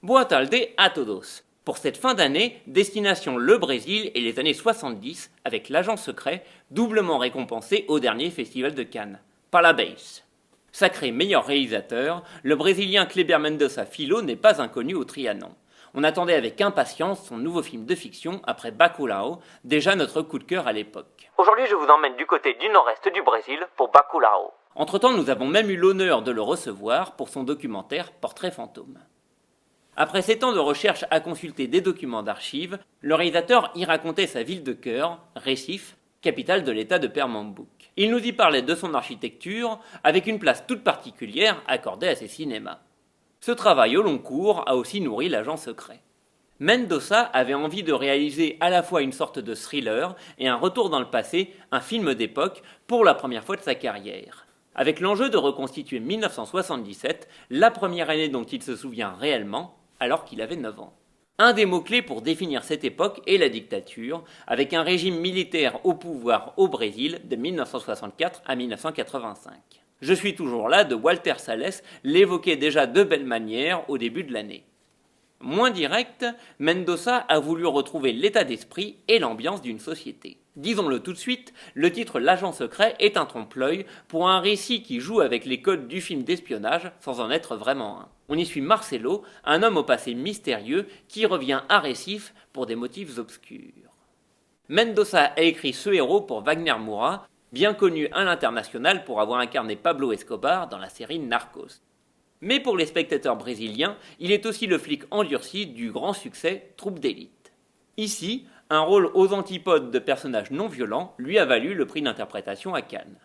Boa tarde a todos. Pour cette fin d'année, destination le Brésil et les années 70 avec l'agent secret doublement récompensé au dernier festival de Cannes. Parabéns. Sacré meilleur réalisateur, le Brésilien Kleber Mendonça Filho n'est pas inconnu au Trianon. On attendait avec impatience son nouveau film de fiction après Bacurau, déjà notre coup de cœur à l'époque. Aujourd'hui, je vous emmène du côté du nord-est du Brésil pour Bacurau. Entre-temps, nous avons même eu l'honneur de le recevoir pour son documentaire Portrait fantôme. Après 7 ans de recherche à consulter des documents d'archives, le réalisateur y racontait sa ville de cœur, Recife, capitale de l'état de Pernambouc. Il nous y parlait de son architecture, avec une place toute particulière accordée à ses cinémas. Ce travail au long cours a aussi nourri l'agent secret. Mendonça avait envie de réaliser à la fois une sorte de thriller et un retour dans le passé, un film d'époque, pour la première fois de sa carrière. Avec l'enjeu de reconstituer 1977, la première année dont il se souvient réellement, alors qu'il avait 9 ans. Un des mots-clés pour définir cette époque est la dictature, avec un régime militaire au pouvoir au Brésil de 1964 à 1985. Je suis toujours là de Walter Salles l'évoquait déjà de belle manière au début de l'année. Moins direct, Mendonça a voulu retrouver l'état d'esprit et l'ambiance d'une société. Disons-le tout de suite, le titre L'agent secret est un trompe-l'œil pour un récit qui joue avec les codes du film d'espionnage sans en être vraiment un. On y suit Marcelo, un homme au passé mystérieux qui revient à Recife pour des motifs obscurs. Mendonça a écrit ce héros pour Wagner Moura, bien connu à l'international pour avoir incarné Pablo Escobar dans la série Narcos. Mais pour les spectateurs brésiliens, il est aussi le flic endurci du grand succès Troupe d'élite. Ici, un rôle aux antipodes de personnages non violents lui a valu le prix d'interprétation à Cannes.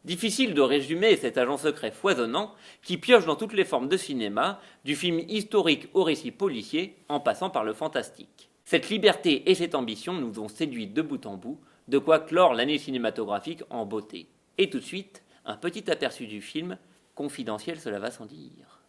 Difficile de résumer cet agent secret foisonnant qui pioche dans toutes les formes de cinéma, du film historique au récit policier, en passant par le fantastique. Cette liberté et cette ambition nous ont séduits de bout en bout, de quoi clore l'année cinématographique en beauté. Et tout de suite, un petit aperçu du film, confidentiel cela va sans dire.